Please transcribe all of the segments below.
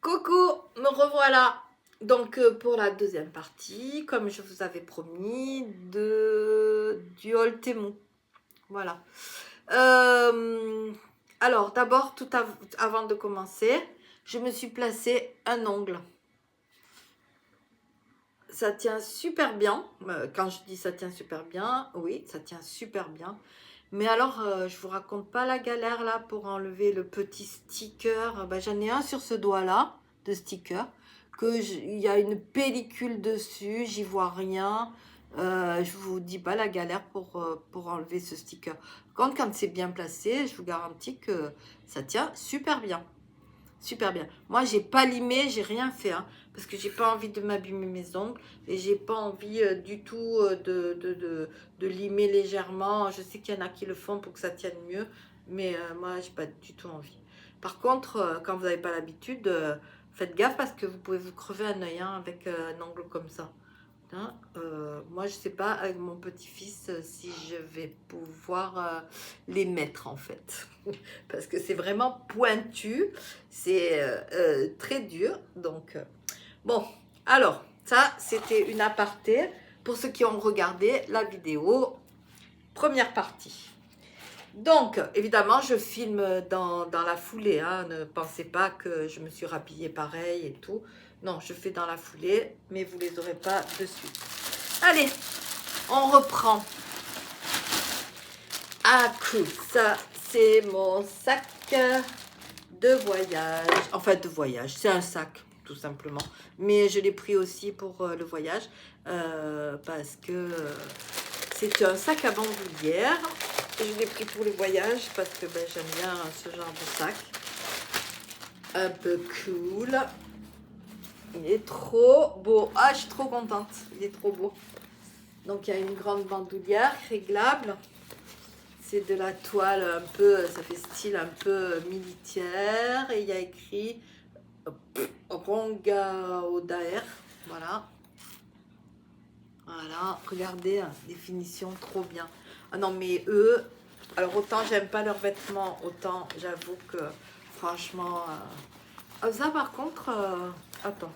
Coucou, me revoilà donc pour la deuxième partie, comme je vous avais promis, du haul Temu. Voilà. Alors, d'abord, avant de commencer, je me suis placé un ongle. Ça tient super bien. Quand je dis ça tient super bien, oui, ça tient super bien. Mais alors, je vous raconte pas la galère là pour enlever le petit sticker. J'en ai un sur ce doigt-là de sticker. Il y a une pellicule dessus, j'y vois rien. Je vous dis pas la galère pour enlever ce sticker. Quand c'est bien placé, je vous garantis que ça tient super bien. Super bien. Moi, j'ai pas limé, j'ai rien fait, hein, parce que j'ai pas envie de m'abîmer mes ongles et j'ai pas envie du tout de limer légèrement. Je sais qu'il y en a qui le font pour que ça tienne mieux, mais moi, j'ai pas du tout envie. Par contre, quand vous n'avez pas l'habitude, faites gaffe parce que vous pouvez vous crever un œil avec un ongle comme ça. Hein, moi, je sais pas avec mon petit-fils si je vais pouvoir les mettre en fait. Parce que c'est vraiment pointu, c'est très dur. Donc, bon, alors, ça, c'était une aparté pour ceux qui ont regardé la vidéo, première partie. Donc, évidemment, je filme dans la foulée. Hein, ne pensez pas que je me suis rhabillée pareil et tout. Non, je fais dans la foulée, mais vous les aurez pas de suite. Allez, on reprend. Ah, cool, ça, c'est mon sac de voyage. Enfin, de voyage, c'est un sac, tout simplement. Mais je l'ai pris aussi pour le voyage, parce que c'est un sac à bandoulière. Je l'ai pris pour le voyage parce que j'aime bien ce genre de sac. Un peu cool. Il est trop beau. Ah, je suis trop contente. Il est trop beau. Donc, il y a une grande bandoulière réglable. C'est de la toile un peu, ça fait style un peu militaire. Et il y a écrit Rongaodaer. Voilà. Voilà, regardez, définition trop bien. Ah non, mais eux, alors autant j'aime pas leurs vêtements, autant j'avoue que franchement... ça par contre, attends.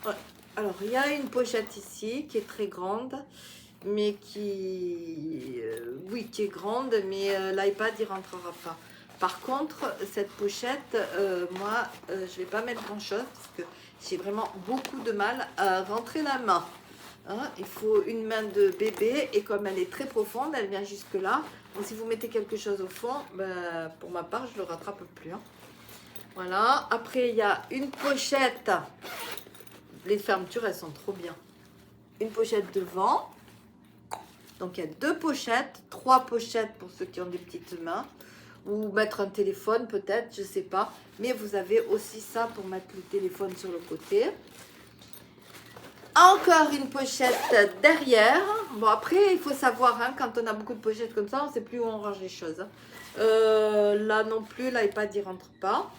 Ouais. Alors, il y a une pochette ici qui est très grande, mais qui... oui, qui est grande, mais l'iPad, il rentrera pas. Par contre, cette pochette, moi, je vais pas mettre grand-chose, parce que j'ai vraiment beaucoup de mal à rentrer la main. Hein, il faut une main de bébé, et comme elle est très profonde, elle vient jusque là. Donc, si vous mettez quelque chose au fond, pour ma part, je le rattrape plus. Hein. Voilà. Après, il y a une pochette. Les fermetures, elles sont trop bien. Une pochette devant. Donc, il y a deux pochettes, trois pochettes pour ceux qui ont des petites mains. Ou mettre un téléphone peut-être, je sais pas. Mais vous avez aussi ça pour mettre le téléphone sur le côté. Encore une pochette derrière. Bon, après, il faut savoir, hein, quand on a beaucoup de pochettes comme ça, on ne sait plus où on range les choses. Hein. Là non plus, l'iPad, il rentre pas.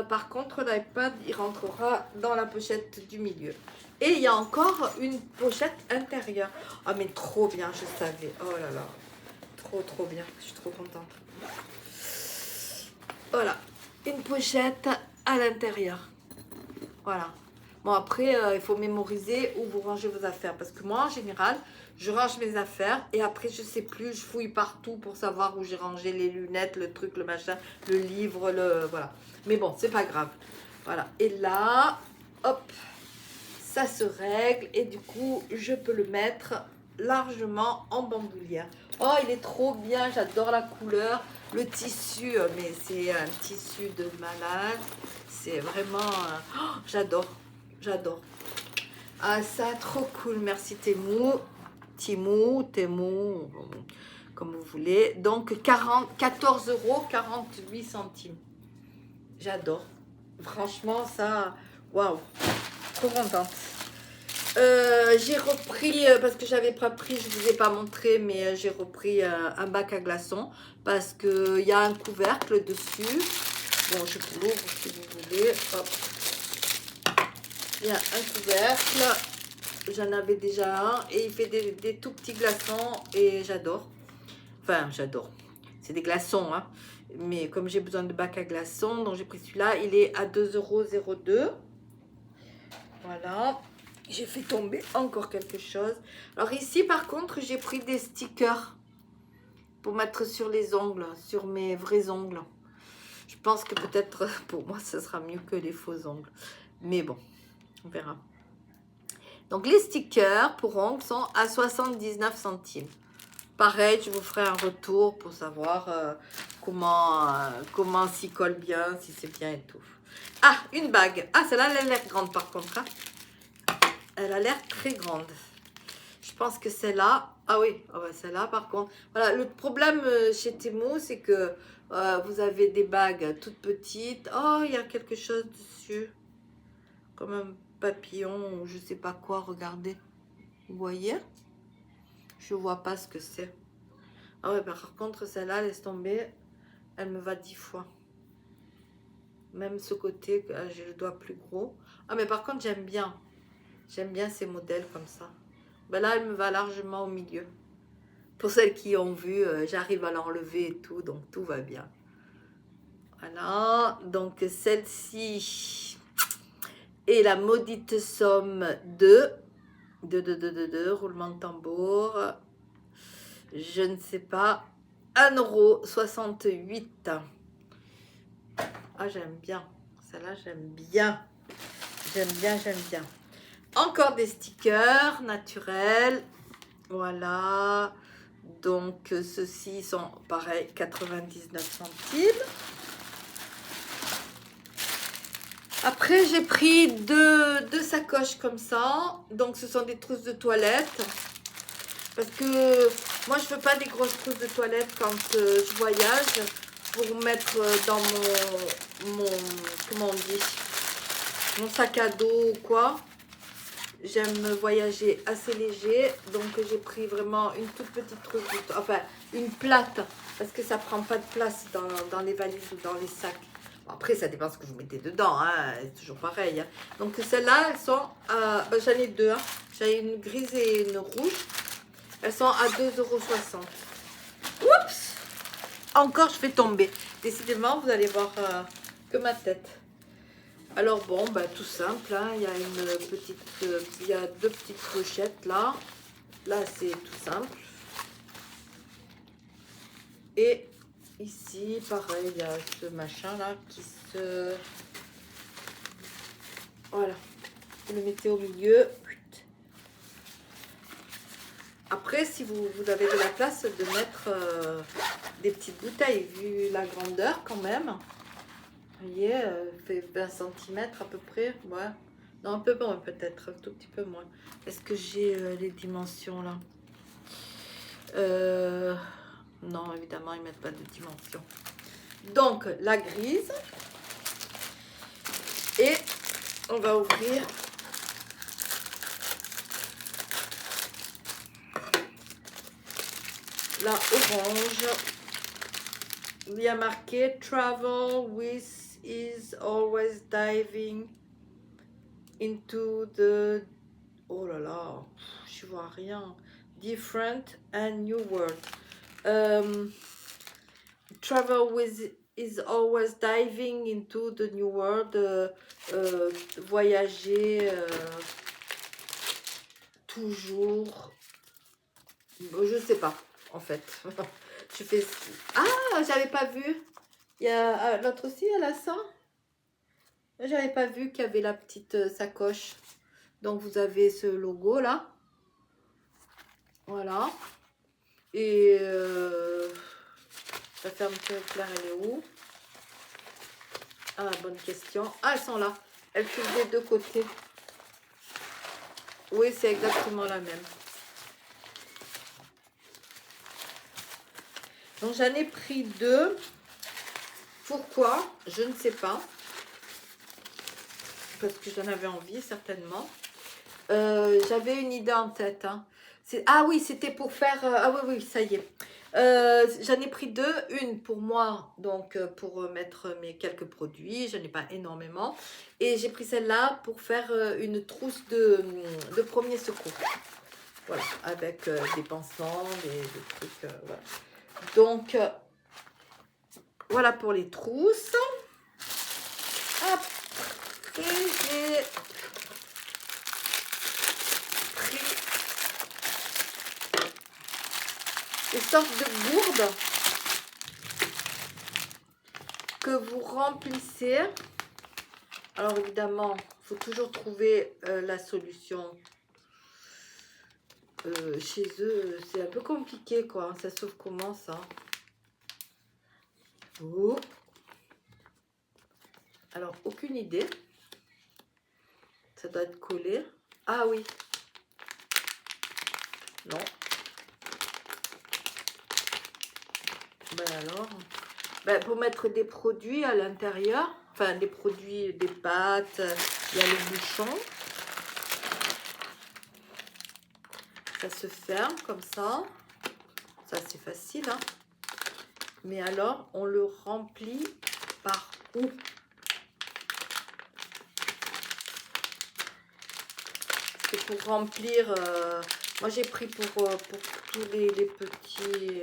Par contre, l'iPad, il rentrera dans la pochette du milieu. Et il y a encore une pochette intérieure. Ah, mais trop bien, je savais. Oh là là. Trop bien. Je suis trop contente. Voilà. Une pochette à l'intérieur. Voilà. Bon, après, il faut mémoriser où vous rangez vos affaires. Parce que moi, en général, je range mes affaires et après, je sais plus, je fouille partout pour savoir où j'ai rangé les lunettes, le truc, le machin, le livre, voilà. Mais bon, c'est pas grave. Voilà. Et là, hop, ça se règle et du coup, je peux le mettre largement en bandoulière. Oh, il est trop bien, j'adore la couleur. Le tissu, mais c'est un tissu de malade. C'est vraiment... oh, j'adore. J'adore. Ah, ça, trop cool. Merci Temu, comme vous voulez. Donc, 14 € 48 centimes. J'adore. Franchement, ça, waouh. Trop contente. J'ai repris, parce que j'avais pas pris, je vous ai pas montré, mais j'ai repris un bac à glaçons parce qu'il y a un couvercle dessus. Bon, je vous l'ouvre si vous voulez. Hop. Il y a un couvercle, j'en avais déjà un et il fait des tout petits glaçons et j'adore. Enfin, j'adore. C'est des glaçons, hein. Mais comme j'ai besoin de bac à glaçons, donc j'ai pris celui-là. Il est à 2,02 €. Voilà. J'ai fait tomber encore quelque chose. Alors ici, par contre, j'ai pris des stickers pour mettre sur les ongles, sur mes vrais ongles. Je pense que peut-être pour moi, ce sera mieux que les faux ongles. Mais bon, on verra. Donc les stickers pour ongles sont à 79 centimes. Pareil, je vous ferai un retour pour savoir comment s'y colle bien, si c'est bien et tout. Ah, une bague. Ah, celle-là, elle a l'air grande par contre. Hein. Elle a l'air très grande. Je pense que celle-là... Ah oui, oh bah celle-là par contre. Voilà, le problème chez Temu, c'est que vous avez des bagues toutes petites. Oh, il y a quelque chose dessus. Comme un papillon ou je sais pas quoi, regardez. Vous voyez? Je vois pas ce que c'est. Ah ouais, par contre, celle-là, laisse tomber. Elle me va 10 fois. Même ce côté, j'ai le doigt plus gros. Ah, mais par contre, j'aime bien. J'aime bien ces modèles comme ça. Ben là, elle me va largement au milieu. Pour celles qui ont vu, j'arrive à l'enlever et tout, donc tout va bien. Voilà, donc celle-ci est la maudite somme de roulement de tambour. Je ne sais pas, 1,68 €. Ah, j'aime bien. Celle-là, j'aime bien. J'aime bien, j'aime bien. Encore des stickers naturels. Voilà. Donc, ceux-ci sont pareil, 99 centimes. Après, j'ai pris deux sacoches comme ça. Donc, ce sont des trousses de toilette. Parce que moi, je ne veux pas des grosses trousses de toilette quand je voyage. Pour mettre dans comment on dit, mon sac à dos ou quoi. J'aime voyager assez léger, donc j'ai pris vraiment une toute petite trousse, enfin une plate, parce que ça prend pas de place dans les valises ou dans les sacs. Bon, après, ça dépend ce que vous mettez dedans, hein, c'est toujours pareil. Hein. Donc celles-là, elles sont, ben, j'en ai deux, hein. J'en ai une grise et une rouge. Elles sont à 2,60 €. Oups! Encore, je fais tomber. Décidément, vous allez voir que ma tête. Alors bon, bah, tout simple, hein. Il y a il y a deux petites pochettes là. Là, c'est tout simple. Et ici, pareil, il y a ce machin là qui se... Voilà. Vous le mettez au milieu. Après, si vous avez de la place, de mettre des petites bouteilles, vu la grandeur quand même. Vous voyez, fait 20 cm à peu près. Ouais. Non, un peu moins peut-être, un tout petit peu moins. Est-ce que j'ai les dimensions là? Non, évidemment, ils ne mettent pas de dimensions. Donc, la grise. Et on va ouvrir la orange. Il y a marqué Travel with is always diving into the... Oh là là, je vois rien. Different and new world. Travel with is always diving into the new world. Voyager toujours. Je sais pas, en fait. Je fais... Ah, j'avais pas vu. Il y a l'autre aussi, elle a ça. J'avais pas vu qu'il y avait la petite sacoche. Donc vous avez ce logo là. Voilà. Et la fermeture claire, elle est où? Ah, bonne question. Ah, elles sont là. Elles filent des deux côtés. Oui, c'est exactement la même. Donc j'en ai pris deux. Pourquoi? Je ne sais pas. Parce que j'en avais envie, certainement. J'avais une idée en tête. Hein. Ah oui, c'était pour faire... ah oui, oui, ça y est. J'en ai pris deux. Une pour moi, donc pour mettre mes quelques produits. Je n'ai pas énormément. Et j'ai pris celle-là pour faire une trousse de premier secours. Voilà, avec des pansements, des trucs. Voilà. Donc, voilà pour les trousses. Après, j'ai pris des sortes de gourdes que vous remplissez. Alors évidemment, il faut toujours trouver la solution. Chez eux, c'est un peu compliqué, quoi. Ça s'ouvre comment, ça? Oh. Alors, aucune idée. Ça doit être collé. Ah oui. Non. Ben alors, ben pour mettre des produits à l'intérieur, enfin des produits, des pâtes, il y a le bouchon. Ça se ferme comme ça. Ça, c'est facile, hein. Mais alors, on le remplit par où? C'est pour remplir... moi, j'ai pris pour tous les petits...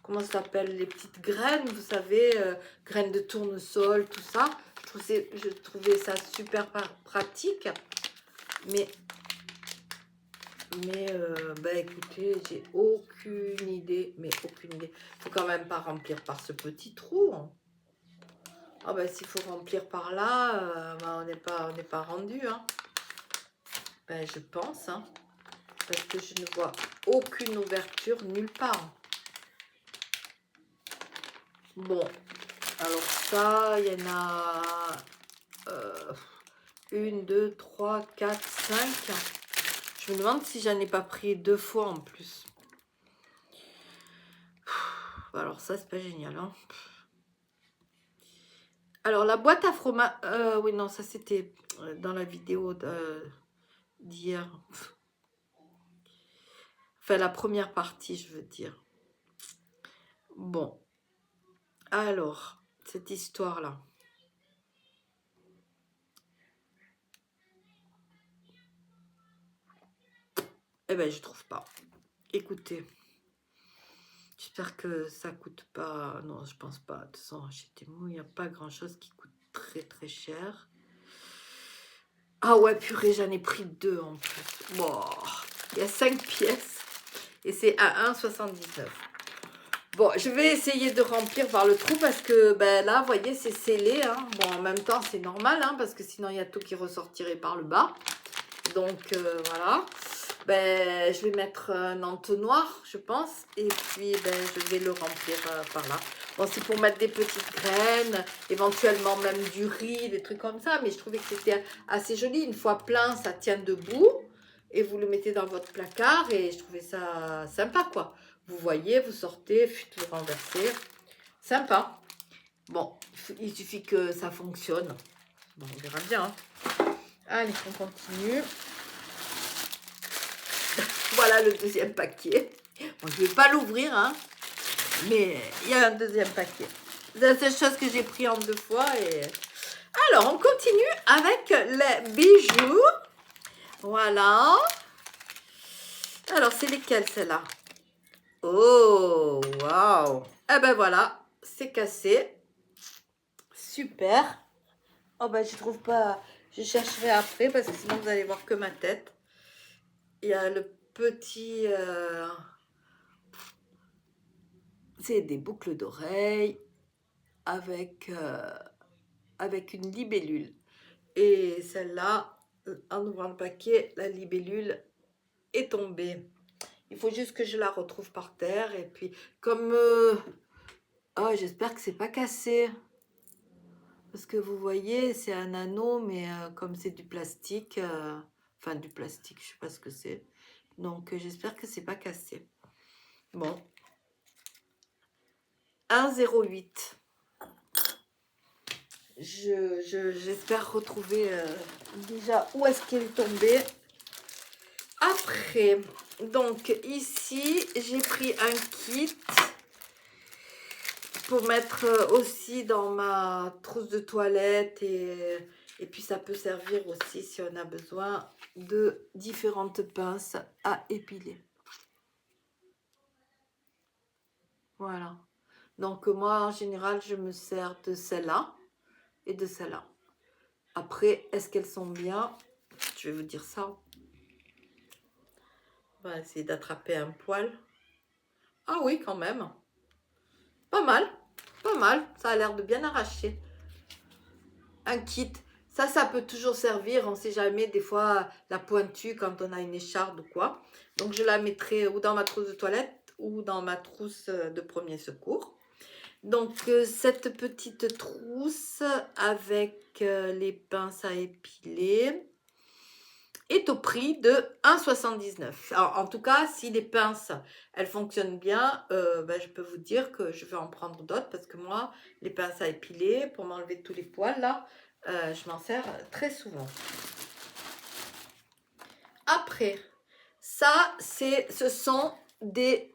comment ça s'appelle? Les petites graines, vous savez, graines de tournesol, tout ça. Je trouvais ça super pratique. Mais bah écoutez, j'ai aucune idée. Mais aucune idée. Il faut quand même pas remplir par ce petit trou, hein. Ah bah s'il faut remplir par là, bah, on n'est pas rendu, hein. Ben, je pense, hein, parce que je ne vois aucune ouverture nulle part. Bon, alors ça, il y en a 1, 2, 3, 4, 5. Je me demande si j'en ai pas pris 2 fois en plus. Alors ça, c'est pas génial, hein. Alors la boîte à fromage, oui non, ça c'était dans la vidéo d'hier. Enfin la première partie, je veux dire. Bon, alors cette histoire là. Eh ben je trouve pas. Écoutez, j'espère que ça coûte pas. Non, je pense pas. De toute façon, chez Temu, il n'y a pas grand chose qui coûte très très cher. Ah ouais, purée, j'en ai pris 2 en plus. Bon, il y a 5 pièces et c'est à 1,79. Bon, je vais essayer de remplir par le trou parce que ben là, vous voyez, c'est scellé, hein. Bon, en même temps, c'est normal, hein, parce que sinon, il y a tout qui ressortirait par le bas. Donc, voilà. Ben, je vais mettre un entonnoir, je pense. Et puis, ben, je vais le remplir par là. Bon, c'est pour mettre des petites graines, éventuellement même du riz, des trucs comme ça. Mais je trouvais que c'était assez joli. Une fois plein, ça tient debout. Et vous le mettez dans votre placard. Et je trouvais ça sympa, quoi. Vous voyez, vous sortez, vous renversez. Sympa. Bon, il suffit que ça fonctionne. Bon, on verra bien, hein. Allez, on continue. Voilà le deuxième paquet. Bon, je ne vais pas l'ouvrir, hein, mais il y a un deuxième paquet. C'est la seule chose que j'ai pris en 2 fois. Et... alors, on continue avec les bijoux. Voilà. Alors, c'est lesquels, celles-là? Oh, waouh. Eh ben voilà, c'est cassé. Super. Oh ben, je trouve pas... Je chercherai après parce que sinon, vous allez voir que ma tête. Il y a le petit... c'est des boucles d'oreilles avec, avec une libellule. Et celle-là, en ouvrant le paquet, la libellule est tombée. Il faut juste que je la retrouve par terre. Et puis, comme... oh, j'espère que c'est pas cassé. Parce que vous voyez, c'est un anneau, mais comme c'est du plastique... enfin, du plastique, je sais pas ce que c'est. Donc, j'espère que c'est pas cassé. Bon. 1,08. J'espère retrouver déjà où est-ce qu'elle est tombée. Après, donc ici, j'ai pris un kit pour mettre aussi dans ma trousse de toilette et puis ça peut servir aussi si on a besoin de différentes pinces à épiler. Voilà. Donc moi, en général, je me sers de celle-là et de celle-là. Après, est-ce qu'elles sont bien? Je vais vous dire ça. On va essayer d'attraper un poil. Ah oui, quand même. Pas mal. Pas mal. Ça a l'air de bien arracher. Un kit. Ça peut toujours servir. On ne sait jamais. Des fois, la pointue quand on a une écharde ou quoi. Donc, je la mettrai ou dans ma trousse de toilette ou dans ma trousse de premier secours. Donc, cette petite trousse avec les pinces à épiler est au prix de 1,79 €. Alors, en tout cas, si les pinces, elles fonctionnent bien, je peux vous dire que je vais en prendre d'autres parce que moi, les pinces à épiler, pour m'enlever tous les poils, là, je m'en sers très souvent. Après, ça, ce sont des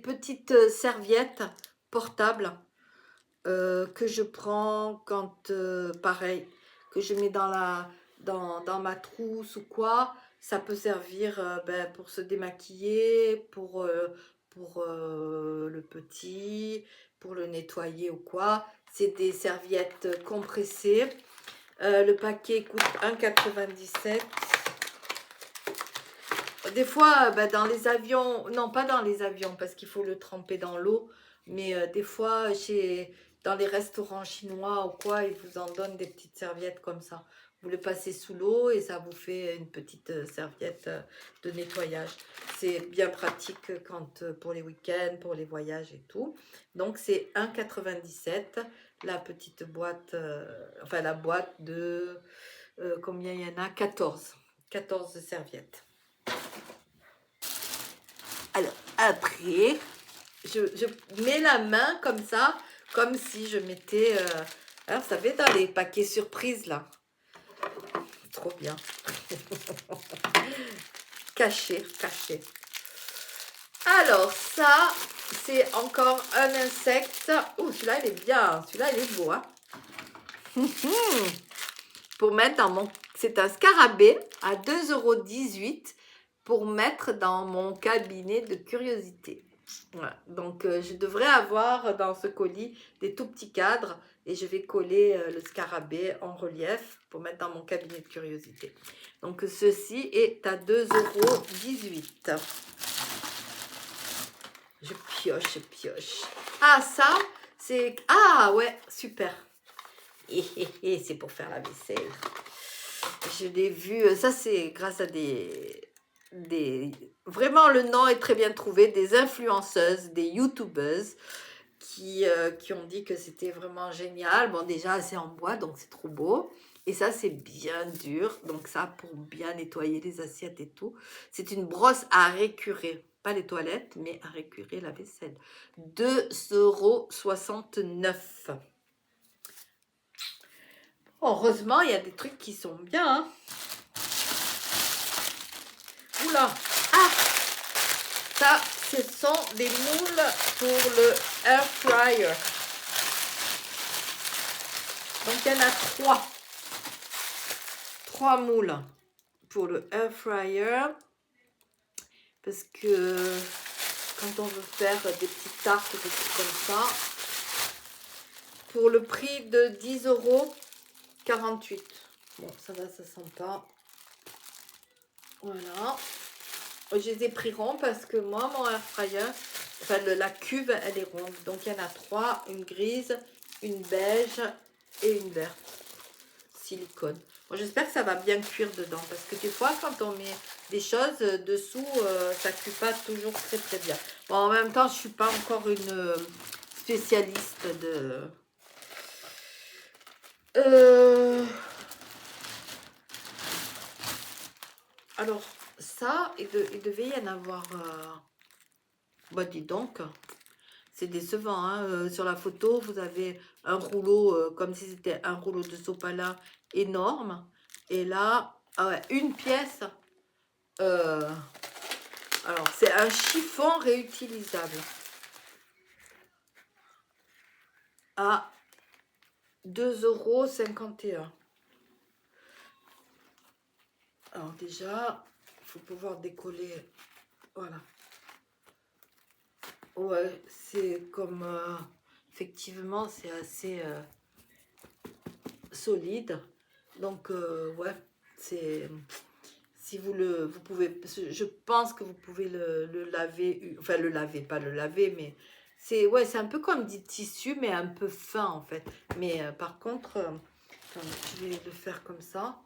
petites serviettes portables que je prends quand, pareil, que je mets dans ma trousse ou quoi. Ça peut servir pour se démaquiller, pour le petit, pour le nettoyer ou quoi. C'est des serviettes compressées. Le paquet coûte 1,97 €. Des fois, dans les avions, non pas dans les avions parce qu'il faut le tremper dans l'eau, mais des fois dans les restaurants chinois ou quoi, ils vous en donnent des petites serviettes comme ça. Vous le passez sous l'eau et ça vous fait une petite serviette de nettoyage. C'est bien pratique pour les week-ends, pour les voyages et tout. Donc c'est 1,97 € la petite boîte, enfin la boîte de, combien il y en a? 14 serviettes. Alors, après, je mets la main comme ça, comme si je mettais... alors, vous savez, dans les paquets surprises, là. Trop bien. Caché. Alors, ça, c'est encore un insecte. Oh, celui-là, il est bien. Celui-là, il est beau, hein. Pour mettre dans mon... C'est un scarabée à 2,18 € pour mettre dans mon cabinet de curiosité. Voilà. Donc, je devrais avoir dans ce colis des tout petits cadres et je vais coller le scarabée en relief pour mettre dans mon cabinet de curiosité. Donc, ceci est à 2,18 €. Je pioche. Ah, ça, c'est... Ah, ouais, super. Et c'est pour faire la vaisselle. Je l'ai vu, ça c'est grâce à vraiment le nom est très bien trouvé, des influenceuses, des youtubeuses qui ont dit que c'était vraiment génial. Bon, déjà c'est en bois donc c'est trop beau. Et ça c'est bien dur, donc ça pour bien nettoyer les assiettes et tout. C'est une brosse à récurer, pas les toilettes, mais à récurer la vaisselle. 2,69 €. Heureusement, il y a des trucs qui sont bien. Hein. Oula! Ah! Ça, ce sont des moules pour le air fryer. Donc, il y en a 3. 3 moules pour le air fryer. Parce que quand on veut faire des petites tartes, des trucs comme ça, pour le prix de 10,48 €. Bon, ça va, ça sent pas. Voilà. Je les ai pris ronds parce que moi, mon air fryer, enfin la cuve, elle est ronde. Donc, il y en a 3, une grise, une beige et une verte. Silicone. Bon, j'espère que ça va bien cuire dedans parce que des fois, quand on met des choses dessous, ça ne cuit pas toujours très très bien. Bon, en même temps, je ne suis pas encore une spécialiste de... Alors, ça, il devait y en avoir... Bah, dis donc, c'est décevant. Hein. Sur la photo, vous avez un rouleau, comme si c'était un rouleau de sopalin énorme. Et là, ah ouais, une pièce. Alors, c'est un chiffon réutilisable. À 2,51 €. Alors déjà, il faut pouvoir décoller. Voilà. Ouais, c'est comme... effectivement, c'est assez solide. Donc, ouais, c'est... Si vous pouvez, je pense que vous pouvez le laver, enfin le laver, pas le laver, mais c'est ouais, c'est un peu comme du tissu, mais un peu fin en fait. Mais par contre, attendez, je vais le faire comme ça.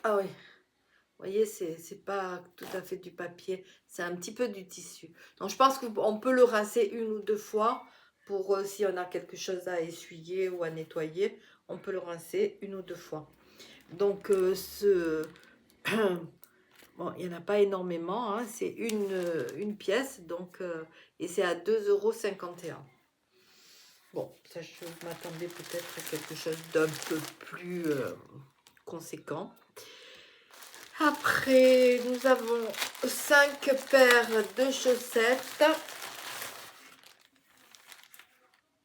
Ah oui, vous voyez, c'est pas tout à fait du papier, c'est un petit peu du tissu. Donc je pense qu'on peut le rincer une ou deux fois pour si on a quelque chose à essuyer ou à nettoyer, on peut le rincer une ou deux fois. Donc bon, il n'y en a pas énormément, hein, c'est une pièce, donc, et c'est à 2,51 €. Bon, ça je m'attendais peut-être à quelque chose d'un peu plus conséquent. Après, nous avons 5 paires de chaussettes.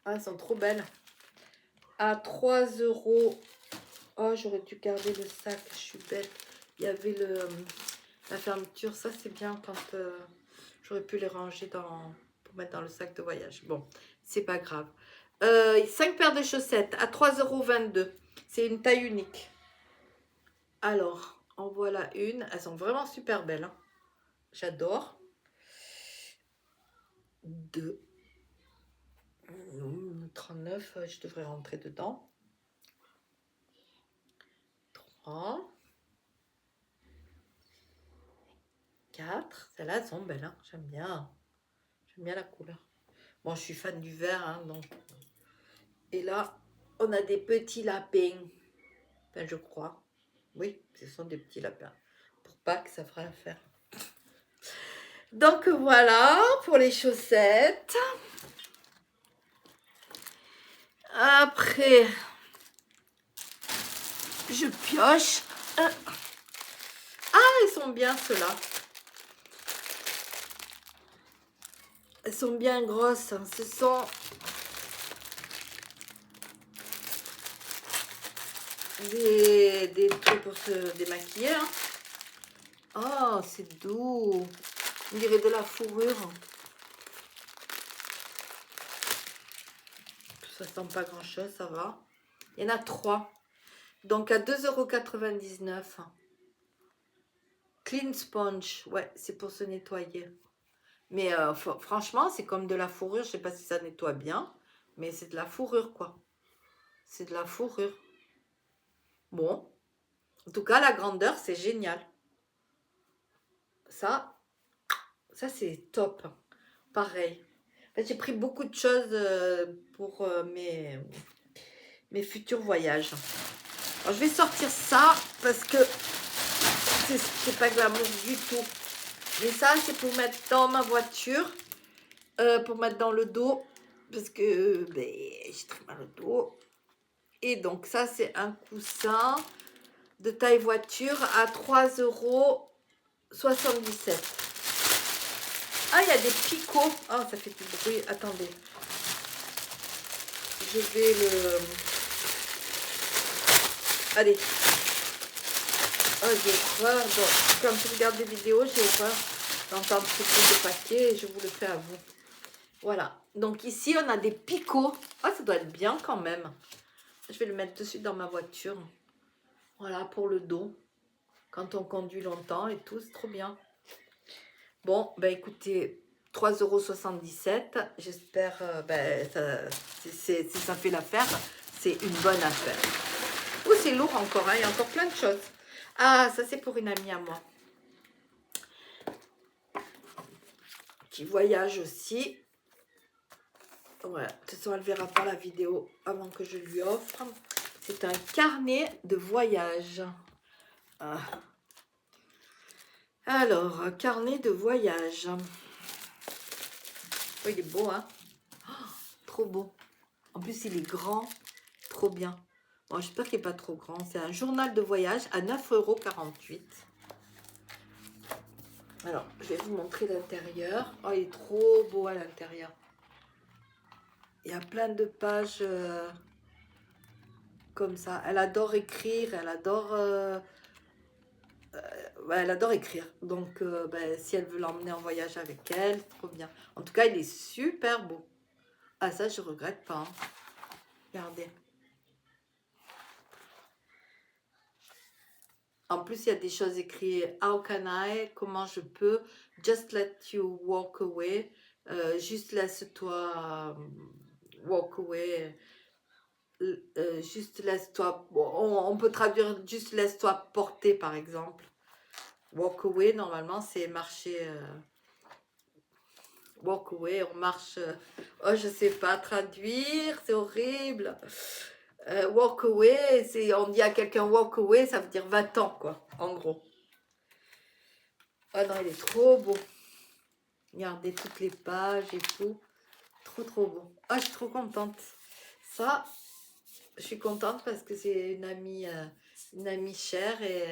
Ah, elles sont trop belles. À 3 €. Oh, j'aurais dû garder le sac, je suis bête. Il y avait la fermeture, ça c'est bien quand j'aurais pu les ranger pour mettre dans le sac de voyage. Bon, c'est pas grave. 5 paires de chaussettes à 3,22 €. C'est une taille unique. Alors, en voilà une. Elles sont vraiment super belles, hein. J'adore. 2. 39, je devrais rentrer dedans. 3. 4. Celles-là, elles sont belles, hein. J'aime bien. J'aime bien la couleur. Bon, je suis fan du vert, hein, donc. Et là, on a des petits lapins. Enfin, je crois. Oui, ce sont des petits lapins. Pour Pâques, ça fera l'affaire. Donc voilà pour les chaussettes. Après, je pioche. Ah, ils sont bien ceux-là. Elles sont bien grosses. Hein. Ce sont des trucs pour se démaquiller. Hein. Oh, c'est doux. On dirait de la fourrure. Ça sent pas grand-chose, ça va. Il y en a 3. Donc à 2,99 €. Clean Sponge. Ouais, c'est pour se nettoyer. Mais franchement, c'est comme de la fourrure. Je sais pas si ça nettoie bien. Mais c'est de la fourrure, quoi. C'est de la fourrure. Bon. En tout cas, la grandeur, c'est génial. Ça c'est top. Pareil. En fait, j'ai pris beaucoup de choses pour mes futurs voyages. Alors, je vais sortir ça parce que c'est pas glamour du tout. Mais ça, c'est pour mettre dans ma voiture, pour mettre dans le dos, parce que ben, j'ai très mal au dos. Et donc, ça, c'est un coussin de taille voiture à 3,77 €. Ah, il y a des picots. Ah, ça fait du bruit. Attendez. Je vais le... Allez. Oh, j'ai horreur. Quand je regarde des vidéos, j'ai horreur d'entendre ce truc de papier et je vous le fais à vous. Voilà. Donc ici, on a des picots. Ah, ça doit être bien quand même. Je vais le mettre dessus dans ma voiture. Voilà, pour le dos. Quand on conduit longtemps et tout, c'est trop bien. Bon, ben écoutez, 3,77 €. J'espère, si ça fait l'affaire, c'est une bonne affaire. Oh, c'est lourd encore, hein, il y a encore plein de choses. Ah, ça c'est pour une amie à moi. Qui voyage aussi. Ouais, de toute façon, elle ne verra pas la vidéo avant que je lui offre. C'est un carnet de voyage. Ah. Alors, carnet de voyage. Oh, il est beau, hein? Oh, trop beau. En plus, il est grand. Trop bien. Bon, j'espère qu'il n'est pas trop grand. C'est un journal de voyage à 9,48 €. Alors, je vais vous montrer l'intérieur. Oh, il est trop beau à l'intérieur. Il y a plein de pages comme ça. Elle adore écrire. Elle adore Ouais, elle adore écrire. Donc, ben, si elle veut l'emmener en voyage avec elle, c'est trop bien. En tout cas, il est super beau. Ah, ça, je regrette pas, hein. Regardez. En plus, il y a des choses écrites. How can I? Comment je peux? Just let you walk away. Juste laisse-toi walk away. Juste laisse-toi. Bon, on peut traduire juste laisse-toi porter, par exemple. Walk away, normalement, c'est marcher. Walk away, on marche. Oh, je sais pas traduire, c'est horrible. Walk away, on dit à quelqu'un walk away, ça veut dire va-t'en, quoi, en gros. Oh non, il est trop beau. Regardez toutes les pages et tout. Trop, trop beau. Ah, je suis trop contente. Ça, je suis contente parce que c'est une amie chère et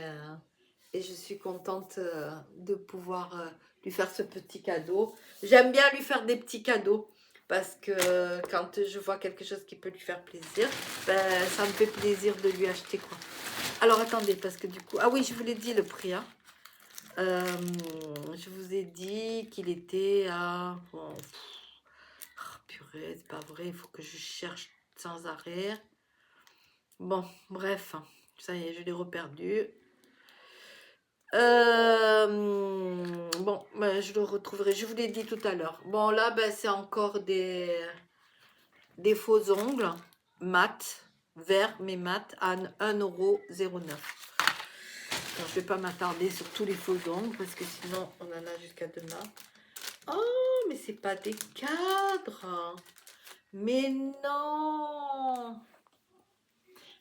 je suis contente de pouvoir lui faire ce petit cadeau. J'aime bien lui faire des petits cadeaux parce que quand je vois quelque chose qui peut lui faire plaisir, ben, ça me fait plaisir de lui acheter, quoi. Alors attendez, parce que du coup... Ah oui, je vous l'ai dit le prix, hein. Je vous ai dit qu'il était à... Bon, purée, c'est pas vrai, il faut que je cherche sans arrêt. Bon, bref, ça y est, je l'ai reperdu. Bon, ben, je le retrouverai, je vous l'ai dit tout à l'heure. Bon, là, ben, c'est encore des faux ongles mat, verts, mais mat, à 1,09 €. Alors, je vais pas m'attarder sur tous les faux ongles, parce que sinon, on en a jusqu'à demain. Oh, mais c'est pas des cadres. Mais non.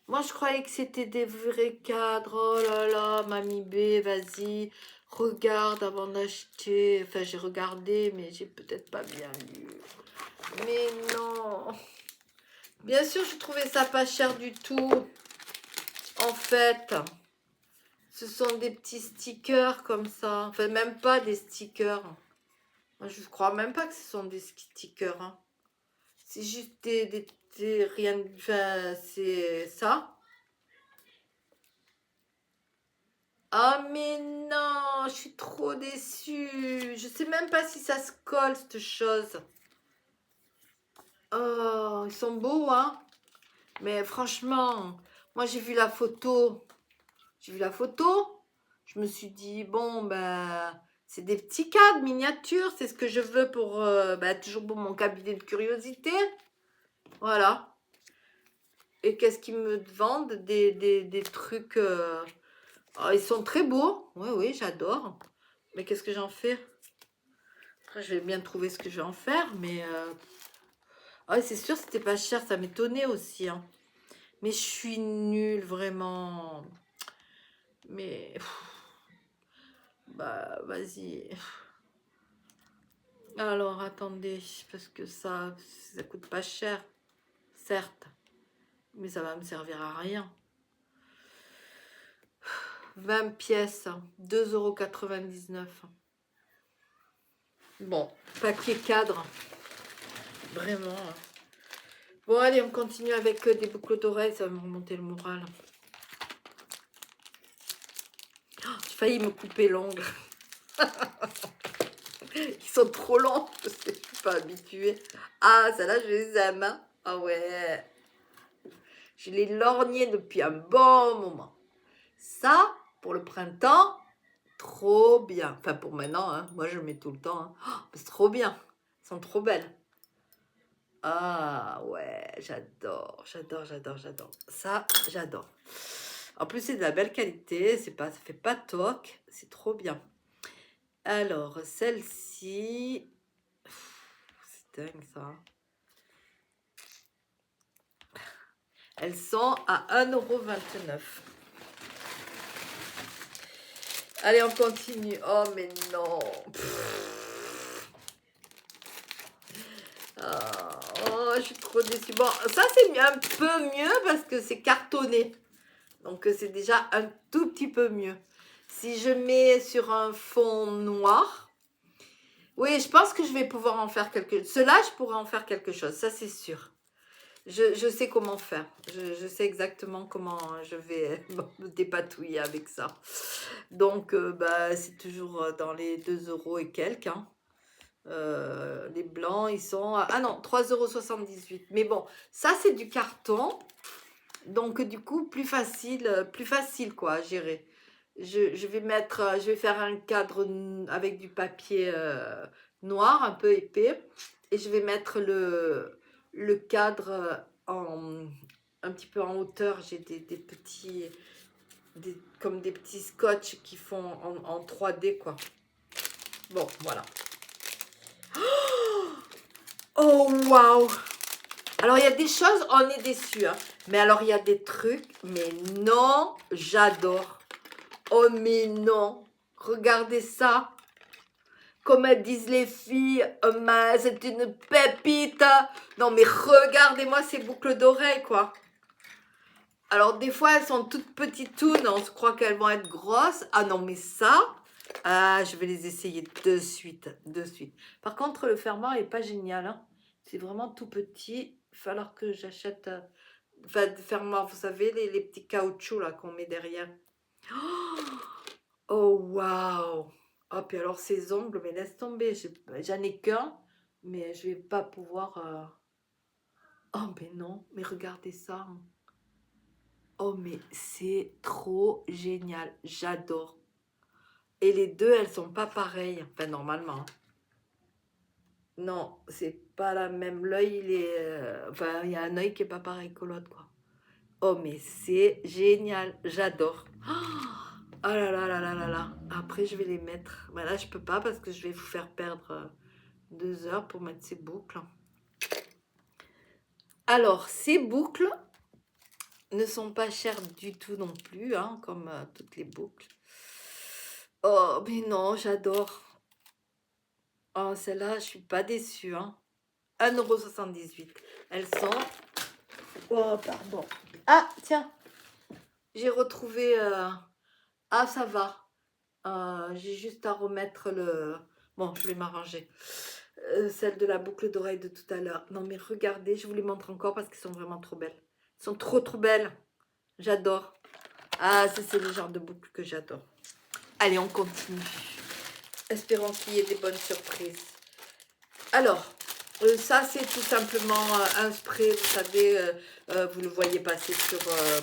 Moi, je croyais que c'était des vrais cadres. Oh là là, mamie B, vas-y, regarde avant d'acheter. Enfin, j'ai regardé, mais j'ai peut-être pas bien lu. Mais non. Bien sûr, je trouvais ça pas cher du tout. En fait, ce sont des petits stickers comme ça. Enfin, même pas des stickers. Moi, je crois même pas que ce sont des stickers, hein. C'est juste rien. Enfin, c'est ça. Ah mais non, je suis trop déçue. Je sais même pas si ça se colle, cette chose. Oh, ils sont beaux, hein. Mais franchement, moi j'ai vu la photo. J'ai vu la photo. Je me suis dit, bon, ben, c'est des petits cadres miniatures. C'est ce que je veux pour, ben, toujours pour mon cabinet de curiosité. Voilà. Et qu'est-ce qu'ils me vendent? Des trucs... oh, ils sont très beaux. Oui, oui, j'adore. Mais qu'est-ce que j'en fais? Après, je vais bien trouver ce que je vais en faire, mais... Ah, c'est sûr, c'était pas cher, ça m'étonnait aussi, hein. Mais je suis nulle, vraiment. Mais... Bah, vas-y. Alors, attendez, parce que ça coûte pas cher, certes. Mais ça va me servir à rien. 20 pièces, 2,99 €. Bon, papier cadre. Vraiment. Bon, allez, on continue avec des boucles d'oreilles, ça va me remonter le moral. Oh, j'ai failli me couper l'ongle. Ils sont trop longs, je sais, je suis pas habituée. Ah, celle-là, je les aime, hein. Ah ouais. Je les lorgnais depuis un bon moment. Ça, pour le printemps, trop bien. Enfin, pour maintenant, hein. Moi, je le mets tout le temps, hein. Oh, c'est trop bien. Elles sont trop belles. Ah ouais, j'adore, j'adore, j'adore, j'adore. Ça, j'adore. En plus, c'est de la belle qualité, ça fait pas toc, c'est trop bien. Alors, celle-ci, c'est dingue ça. Elles sont à 1,29 €. Allez, on continue. Oh, mais non. Oh, je suis trop déçue. Bon, ça, c'est un peu mieux parce que c'est cartonné. Donc, c'est déjà un tout petit peu mieux. Si je mets sur un fond noir, oui, je pense que je vais pouvoir en faire quelque chose. Cela, je pourrais en faire quelque chose, ça, c'est sûr. Je sais comment faire. Je sais exactement comment je vais me dépatouiller avec ça. Donc, bah, c'est toujours dans les 2 euros et quelques, hein. Les blancs, ils sont... Ah non, 3,78 €. Mais bon, ça, c'est du carton. Donc, du coup, plus facile quoi, à gérer. Je vais mettre, je vais faire un cadre avec du papier noir, un peu épais. Et je vais mettre le cadre un petit peu en hauteur. J'ai des petits, comme des petits scotch qui font en 3D, quoi. Bon, voilà. Oh, waouh! Alors, il y a des choses, on est déçus, hein. Mais alors, il y a des trucs, mais non, j'adore. Oh, mais non. Regardez ça. Comme elles disent les filles, c'est une pépite. Non, mais regardez-moi ces boucles d'oreilles, quoi. Alors, des fois, elles sont toutes petitounes. On se croit qu'elles vont être grosses. Ah non, mais ça, je vais les essayer de suite. De suite. Par contre, le fermoir n'est pas génial, hein. C'est vraiment tout petit. Il va falloir que j'achète... enfin, de fermoir, vous savez, les petits caoutchoucs là qu'on met derrière. Oh, waouh! Oh, puis alors, ces ongles, mais laisse tomber. J'en ai qu'un, mais je vais pas pouvoir... Oh, mais non, mais regardez ça. Oh, mais c'est trop génial. J'adore. Et les deux, elles sont pas pareilles. Enfin, normalement. Non, c'est pas la même. L'œil, il est... enfin, il y a un œil qui est pas pareil que l'autre, quoi. Oh, mais c'est génial. J'adore. Oh là là là là là là. Après, je vais les mettre. Ben là, je peux pas parce que je vais vous faire perdre 2 heures pour mettre ces boucles. Alors, ces boucles ne sont pas chères du tout non plus, hein, comme toutes les boucles. Oh, mais non, j'adore. Oh, celle-là, je suis pas déçue, hein. 1,78 €. Elles sont... Oh, pardon. Ah, tiens, j'ai retrouvé... Ah, ça va. J'ai juste à remettre le... Bon, je vais m'arranger. Celle de la boucle d'oreille de tout à l'heure. Non, mais regardez, je vous les montre encore parce qu'elles sont vraiment trop belles. Elles sont trop, trop belles. J'adore. Ah, ça, c'est le genre de boucle que j'adore. Allez, on continue. Espérons qu'il y ait des bonnes surprises. Alors, ça, c'est tout simplement un spray. Vous savez, vous le voyez passer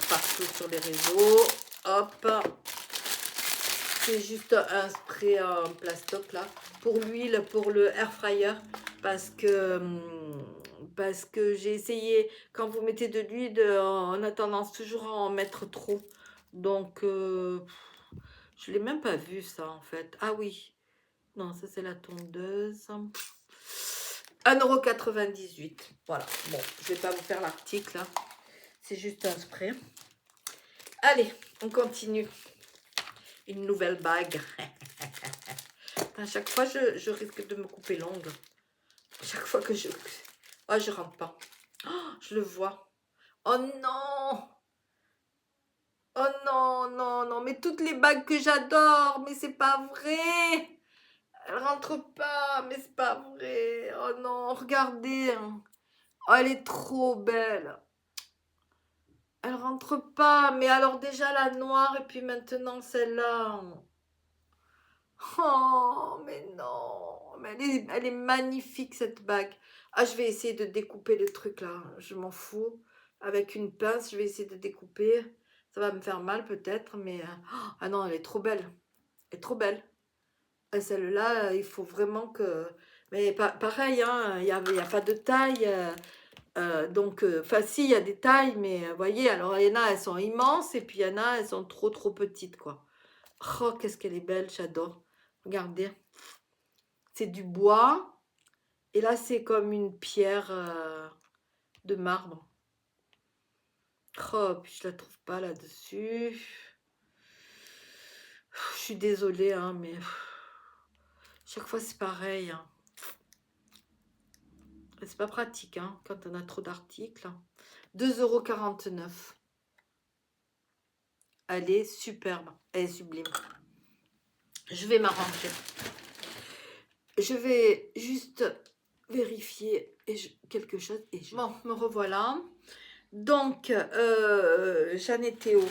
partout sur les réseaux. Hop. C'est juste un spray en plastoc là, pour l'huile, pour le air fryer, parce que j'ai essayé, quand vous mettez de l'huile, on a tendance toujours à en mettre trop. Donc, je l'ai même pas vu ça en fait. Ah oui, non, ça c'est la tondeuse. 1,98 €. Voilà, bon, je vais pas vous faire l'article, hein. C'est juste un spray. Allez, on continue. Une nouvelle bague. À chaque fois, je risque de me couper l'ongle. Chaque fois que je... Oh, je rentre pas. Oh, je le vois. Oh non! Oh non, non, non. Mais toutes les bagues que j'adore, mais c'est pas vrai. Elle rentre pas, mais c'est pas vrai. Oh non, regardez. Oh, elle est trop belle. Elle rentre pas. Mais alors déjà la noire et puis maintenant celle-là. Oh, mais non, mais elle est magnifique cette bague. Ah, je vais essayer de découper le truc là, je m'en fous. Avec une pince, je vais essayer de découper. Ça va me faire mal peut-être, mais... ah non, elle est trop belle. Elle est trop belle. Et celle-là, il faut vraiment que... Mais pareil, hein, il y a pas de taille. Donc, enfin si, il y a des tailles, mais vous voyez, alors il y en a, elles sont immenses, et puis il y en a, elles sont trop, trop petites, quoi. Oh, qu'est-ce qu'elle est belle, j'adore. Regardez. C'est du bois. Et là, c'est comme une pierre de marbre. Oh, puis je la trouve pas là-dessus. Je suis désolée, hein, mais chaque fois, c'est pareil, hein. C'est pas pratique, hein, quand on a trop d'articles. 2,49 €. Elle est superbe. Elle est sublime. Je vais m'arranger. Je vais juste vérifier quelques quelque chose et je... Bon, me revoilà. Donc, j'en étais où?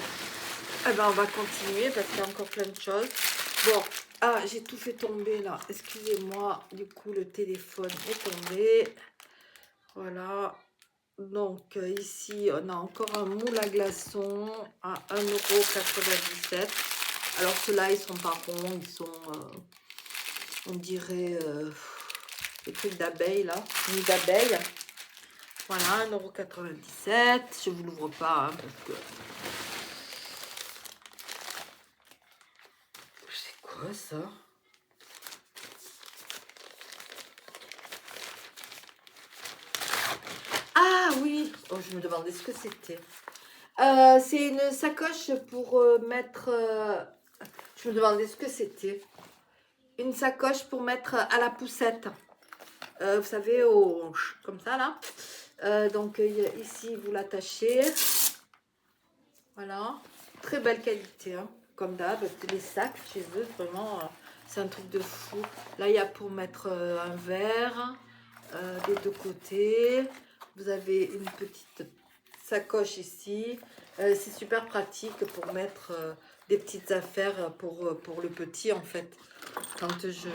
Eh ben, on va continuer parce qu'il y a encore plein de choses. Bon, ah, j'ai tout fait tomber là. Excusez-moi, du coup, le téléphone est tombé. Voilà. Donc, ici, on a encore un moule à glaçons à 1,97 €. Alors, ceux-là, ils sont pas ronds, ils sont, on dirait, des trucs d'abeilles là, nid d'abeilles. Voilà, 1,97 €. Je vous l'ouvre pas, hein, parce que... C'est quoi ça? Ah oui! Oh, je me demandais ce que c'était. C'est une sacoche pour mettre... je me demandais ce que c'était. Une sacoche pour mettre à la poussette. Vous savez, comme ça là. Donc ici, vous l'attachez. Voilà. Très belle qualité, hein, comme d'hab. Les sacs chez eux, vraiment, c'est un truc de fou. Là, il y a pour mettre un verre des deux côtés. Vous avez une petite sacoche ici. C'est super pratique pour mettre des petites affaires pour le petit, en fait, quand je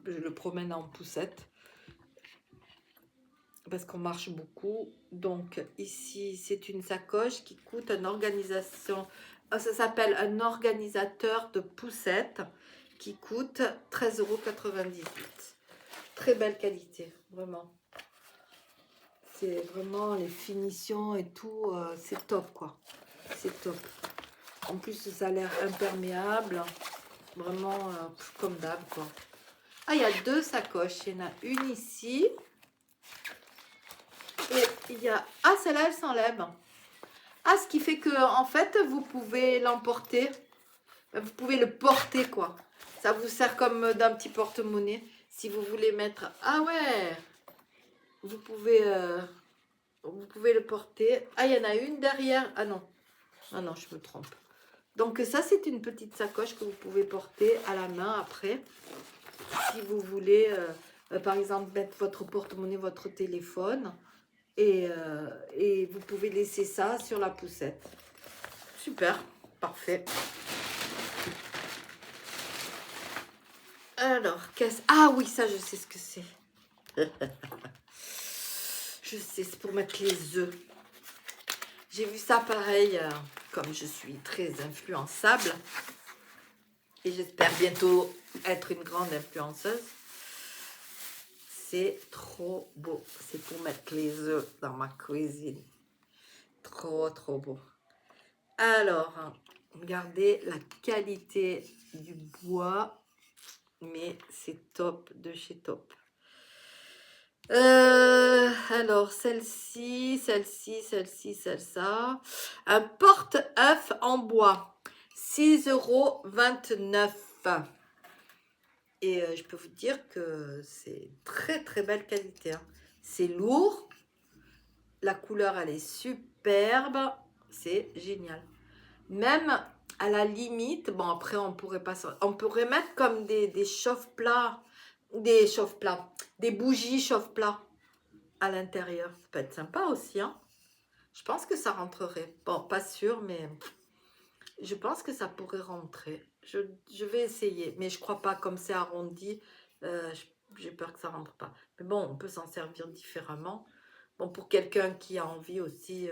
le promène en poussette. Parce qu'on marche beaucoup. Donc ici, c'est une sacoche qui coûte une organisation... Ça s'appelle un organisateur de poussette qui coûte 13,98 €. Très belle qualité, vraiment. C'est vraiment les finitions et tout, c'est top quoi. C'est top. En plus, ça a l'air imperméable. Vraiment comme d'hab quoi. Ah, il y a deux sacoches. Il y en a une ici. Et il y a... Ah, celle-là, elle s'enlève. Ah, ce qui fait que, en fait, vous pouvez l'emporter. Vous pouvez le porter, quoi. Ça vous sert comme d'un petit porte-monnaie. Si vous voulez mettre... Ah ouais! Vous pouvez le porter. Ah, il y en a une derrière. Ah non. Ah non, je me trompe. Donc ça, c'est une petite sacoche que vous pouvez porter à la main après. Si vous voulez, par exemple, mettre votre porte-monnaie, votre téléphone. Et vous pouvez laisser ça sur la poussette. Super, parfait. Alors, qu'est-ce... Ah oui, ça, je sais ce que c'est. Je sais, c'est pour mettre les œufs. J'ai vu ça pareil, comme je suis très influençable. Et j'espère bientôt être une grande influenceuse. C'est trop beau. C'est pour mettre les œufs dans ma cuisine. Trop, trop beau. Alors, regardez la qualité du bois. Mais c'est top de chez top. Alors, celle-ci, celle-ça. Un porte-œuf en bois. 6,29 €. Et je peux vous dire que c'est très très belle qualité. Hein. C'est lourd. La couleur, elle est superbe. C'est génial. Même à la limite, bon après on pourrait mettre comme des chauffe-plats, des bougies chauffe-plats à l'intérieur. Ça peut être sympa aussi, hein. Je pense que ça rentrerait. Bon, pas sûr, mais je pense que ça pourrait rentrer. Je vais essayer, mais je crois pas, comme c'est arrondi, j'ai peur que ça rentre pas. Mais bon, on peut s'en servir différemment. Bon, pour quelqu'un qui a envie aussi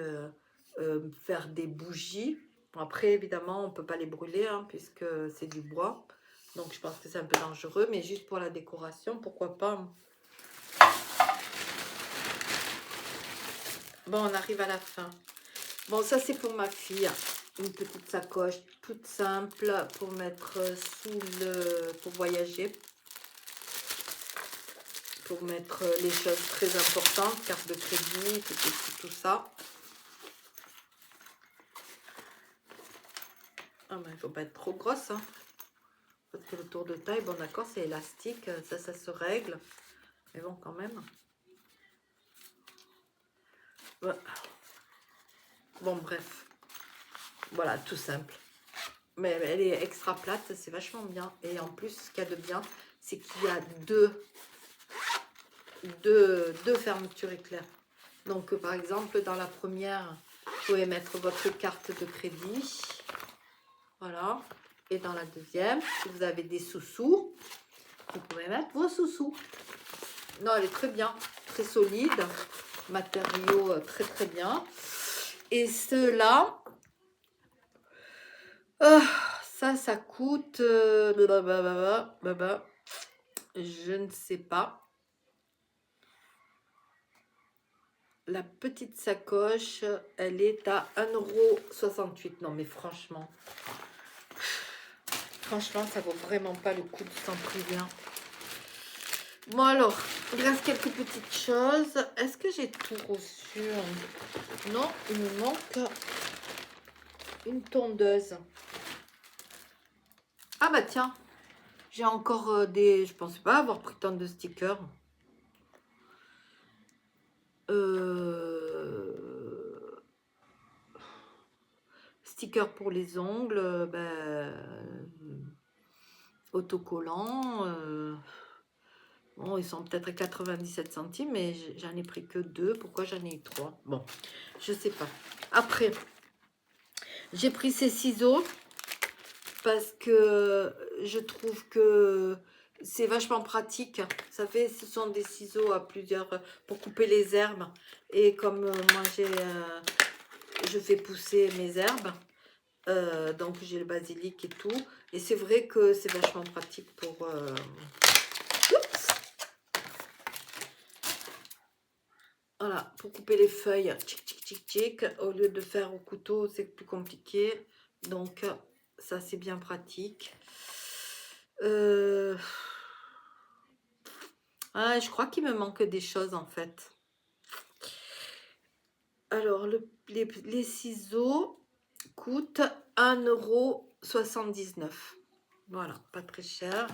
faire des bougies. Bon, après, évidemment, on peut pas les brûler, hein, puisque c'est du bois. Donc, je pense que c'est un peu dangereux, mais juste pour la décoration, pourquoi pas. Bon, on arrive à la fin. Bon, ça, c'est pour ma fille. Une petite sacoche toute simple pour mettre pour voyager. Pour mettre les choses très importantes, carte de crédit, tout ça. Ah, mais il ne faut pas être trop grosse, hein. Parce que le tour de taille, bon d'accord, c'est élastique, ça se règle. Mais bon, quand même. Ouais. Bon, bref. Voilà, tout simple. Mais elle est extra plate, c'est vachement bien. Et en plus, ce qu'il y a de bien, c'est qu'il y a deux fermetures éclair. Donc, par exemple, dans la première, vous pouvez mettre votre carte de crédit. Voilà. Et dans la deuxième, si vous avez des sous-sous, vous pouvez mettre vos sous-sous. Non, elle est très bien, très solide. Matériaux très très bien. Et ceux-là, ça coûte... je ne sais pas. La petite sacoche, elle est à 1,68 €. Non, mais franchement, ça vaut vraiment pas le coup de s'en priver. Bon, alors, il reste quelques petites choses. Est-ce que j'ai tout reçu? Non, il me manque une tondeuse. Ah bah tiens, j'ai encore des... Je pensais pas avoir pris tant de stickers. Stickers pour les ongles, autocollants. Bon, ils sont peut-être à 97 centimes, mais j'en ai pris que 2. Pourquoi j'en ai eu 3? Bon, je sais pas. Après, j'ai pris ces ciseaux parce que je trouve que c'est vachement pratique. Ça fait, ce sont des ciseaux à plusieurs pour couper les herbes. Et comme moi, je fais pousser mes herbes, donc j'ai le basilic et tout. Et c'est vrai que c'est vachement pratique pour... Voilà, pour couper les feuilles, tchic, tchic, tchic, tchic. Au lieu de faire au couteau, c'est plus compliqué. Donc, ça, c'est bien pratique. Ah, je crois qu'il me manque des choses, en fait. Alors, les ciseaux coûtent 1,79 €. Voilà, pas très cher.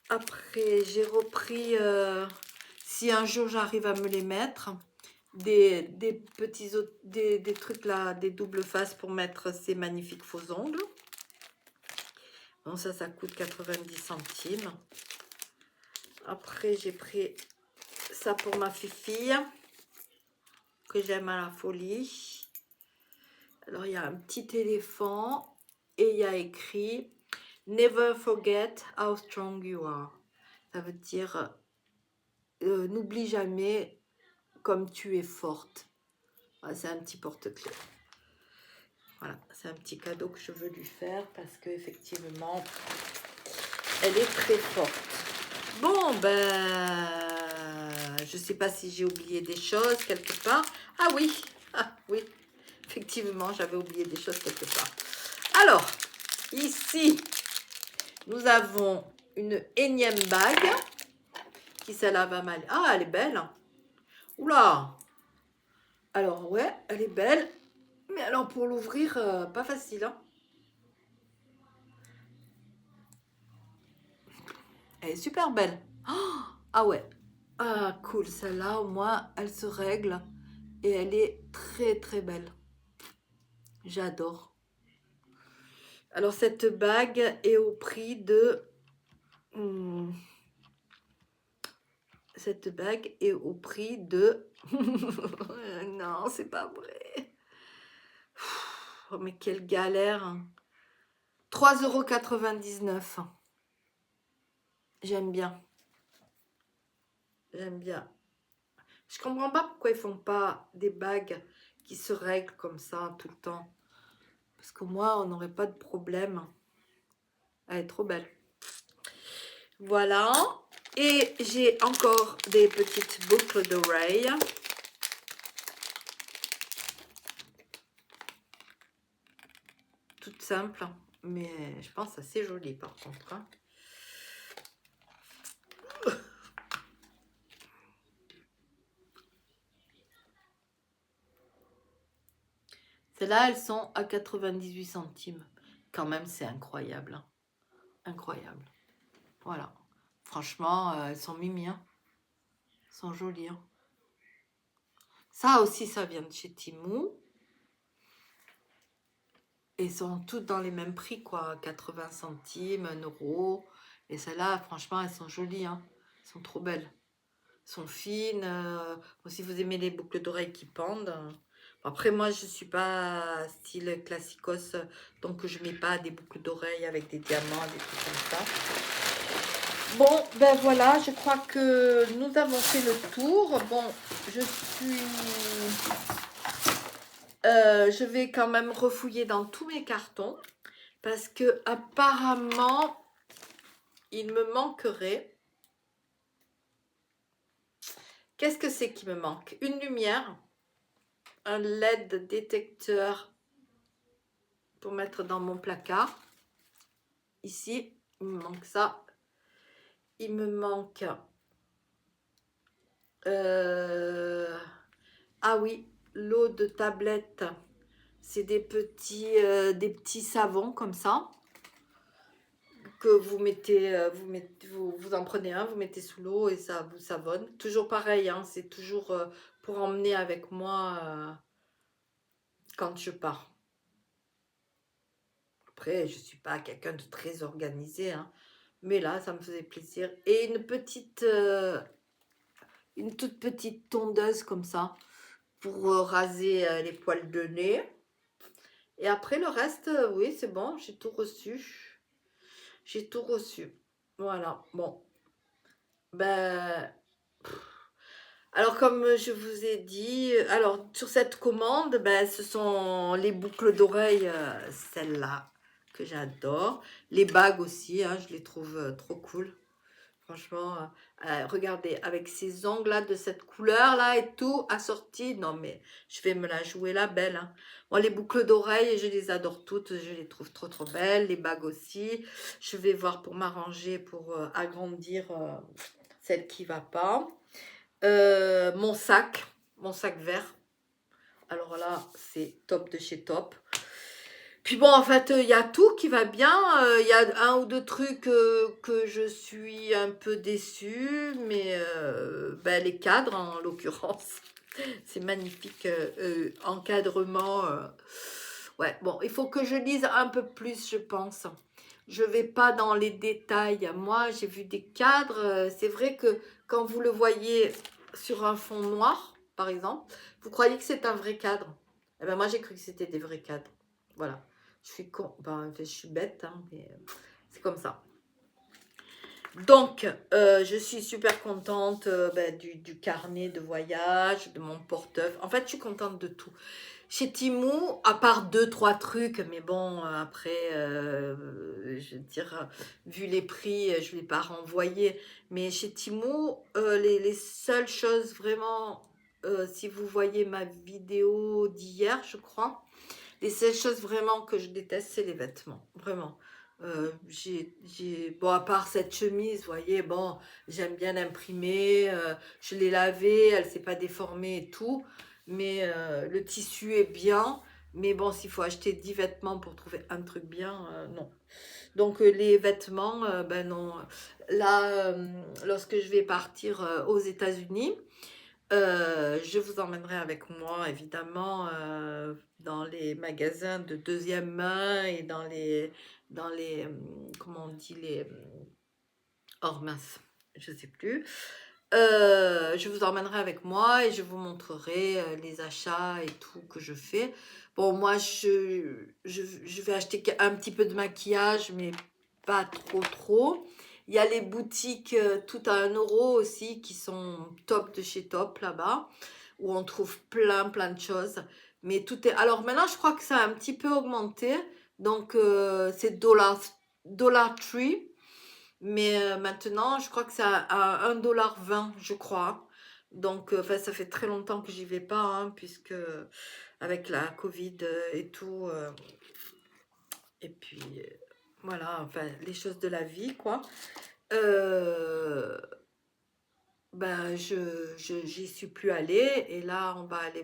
Après, j'ai repris, si un jour j'arrive à me les mettre, des petits des trucs là, des doubles faces pour mettre ces magnifiques faux ongles. Bon, ça coûte 90 centimes. Après, j'ai pris ça pour ma fille que j'aime à la folie. Alors, il y a un petit éléphant et il y a écrit Never forget how strong you are. Ça veut dire n'oublie jamais comme tu es forte. Voilà, c'est un petit porte-clés. Voilà, c'est un petit cadeau que je veux lui faire parce qu'effectivement, elle est très forte. Bon, je sais pas si j'ai oublié des choses quelque part. Ah oui, effectivement, j'avais oublié des choses quelque part. Alors, ici, nous avons une énième bague qui, celle-là, va mal. Ah, elle est belle. Oula. Alors, ouais, elle est belle. Mais alors, pour l'ouvrir, pas facile, hein. Elle est super belle. Oh, ah ouais. Ah, cool. Celle-là, au moins, elle se règle. Et elle est très, très belle. J'adore. Alors, cette bague est au prix de... cette bague est au prix de... non, c'est pas vrai. Oh, mais quelle galère. 3,99 €. J'aime bien. J'aime bien. Je comprends pas pourquoi ils font pas des bagues qui se règlent comme ça tout le temps. Parce que moi, on n'aurait pas de problème. Elle est trop belle. Voilà. Et j'ai encore des petites boucles d'oreilles. Toutes simples. Mais je pense assez jolies par contre, hein. Celles-là, elles sont à 98 centimes. Quand même, c'est incroyable, hein. Incroyable. Voilà. Franchement, elles sont mimi, hein. Elles sont jolies, hein. Ça aussi, ça vient de chez Temu. Et sont toutes dans les mêmes prix, quoi. 80 centimes, 1 €. Et celles-là, franchement, elles sont jolies, hein. Elles sont trop belles. sont fines. Si vous aimez les boucles d'oreilles qui pendent. Après, moi, je suis pas style classicos, donc je mets pas des boucles d'oreilles avec des diamants, des trucs comme ça. Bon, ben voilà, je crois que nous avons fait le tour. Bon, je vais quand même refouiller dans tous mes cartons parce que apparemment, il me manquerait. Qu'est-ce que c'est qui me manque? Une lumière, un LED détecteur pour mettre dans mon placard. Ici, il me manque ça. Il me manque... ah oui, l'eau de tablette. C'est des petits savons comme ça. Que vous mettez, vous en prenez un, vous mettez sous l'eau et ça vous savonne. Toujours pareil, hein, c'est toujours pour emmener avec moi quand je pars. Après, je ne suis pas quelqu'un de très organisé, hein, mais là, ça me faisait plaisir. Et une toute petite tondeuse comme ça pour raser les poils de nez. Et après, le reste, oui, c'est bon, j'ai tout reçu. J'ai tout reçu. Voilà, bon. Ben, alors comme je vous ai dit, alors sur cette commande, ben, ce sont les boucles d'oreilles, celles-là, que j'adore. Les bagues aussi, hein, je les trouve trop cool. Franchement, regardez, avec ces ongles-là de cette couleur-là et tout, assorti, non mais je vais me la jouer la belle. Hein. Moi, les boucles d'oreilles, je les adore toutes, je les trouve trop trop belles. Les bagues aussi, je vais voir pour m'arranger, pour agrandir celle qui va pas. Mon sac vert. Alors là, c'est top de chez top. Puis bon, en fait, il y a tout qui va bien. Il y a un ou deux trucs que je suis un peu déçue, mais ben, les cadres en l'occurrence, c'est magnifique. Encadrement. Ouais, bon, il faut que je lise un peu plus, je pense. Je vais pas dans les détails. Moi, j'ai vu des cadres. C'est vrai que quand vous le voyez sur un fond noir, par exemple, vous croyez que c'est un vrai cadre. Eh ben, moi, j'ai cru que c'était des vrais cadres. Voilà. Je suis con, ben, je suis bête, hein, mais c'est comme ça. Donc, je suis super contente ben, du carnet de voyage, de mon portefeuille. En fait, je suis contente de tout. Chez Temu, à part 2-3 trucs, mais bon, après, je veux dire, vu les prix, je ne vais pas renvoyer. Mais chez Temu, les seules choses vraiment, si vous voyez ma vidéo d'hier, je crois, les seules choses vraiment que je déteste, c'est les vêtements. Vraiment. Bon, à part cette chemise, vous voyez, bon, j'aime bien l'imprimer. Je l'ai lavée, elle ne s'est pas déformée et tout. Mais le tissu est bien. Mais bon, s'il faut acheter 10 vêtements pour trouver un truc bien, non. Donc les vêtements, ben non. Là, lorsque je vais partir aux États-Unis, je vous emmènerai avec moi, évidemment, dans les magasins de deuxième main et dans les comment on dit, oh mince, je sais plus. Je vous emmènerai avec moi et je vous montrerai les achats et tout que je fais. Bon, moi, je vais acheter un petit peu de maquillage, mais pas trop trop. Il y a les boutiques tout à 1 € aussi qui sont top de chez top là-bas, où on trouve plein de choses. Mais tout est... Alors maintenant, je crois que ça a un petit peu augmenté. Donc, c'est Dollar Tree. Mais maintenant, je crois que c'est à 1,20 $, je crois. Donc, enfin, ça fait très longtemps que j'y vais pas, hein, puisque avec la Covid et tout. Et puis, voilà, enfin, les choses de la vie, quoi. Ben, j'y suis plus allée. Et là, on va aller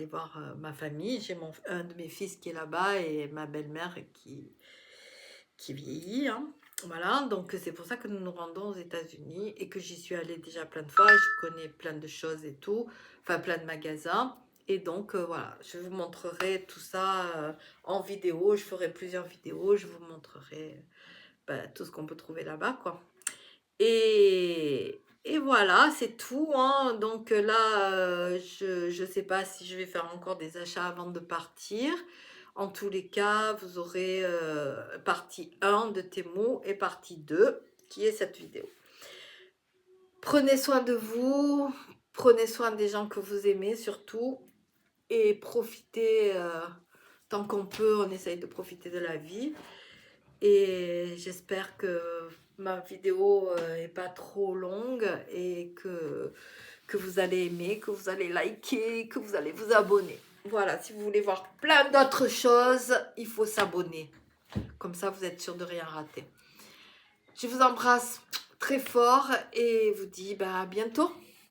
voir ma famille. J'ai un de mes fils qui est là-bas et ma belle-mère qui vieillit, hein. Voilà, donc c'est pour ça que nous nous rendons aux États-Unis et que j'y suis allée déjà plein de fois. Et je connais plein de choses et tout, enfin plein de magasins. Et donc voilà, je vous montrerai tout ça en vidéo. Je ferai plusieurs vidéos. Je vous montrerai tout ce qu'on peut trouver là-bas, quoi. Et Et voilà, c'est tout, hein. Donc là, je sais pas si je vais faire encore des achats avant de partir. En tous les cas, vous aurez partie 1 de Temu et partie 2 qui est cette vidéo. Prenez soin de vous, prenez soin des gens que vous aimez surtout et profitez tant qu'on peut, on essaye de profiter de la vie. Et j'espère que ma vidéo est pas trop longue et que vous allez aimer, que vous allez liker, que vous allez vous abonner. Voilà, si vous voulez voir plein d'autres choses, il faut s'abonner. Comme ça, vous êtes sûr de rien rater. Je vous embrasse très fort et vous dis à bientôt.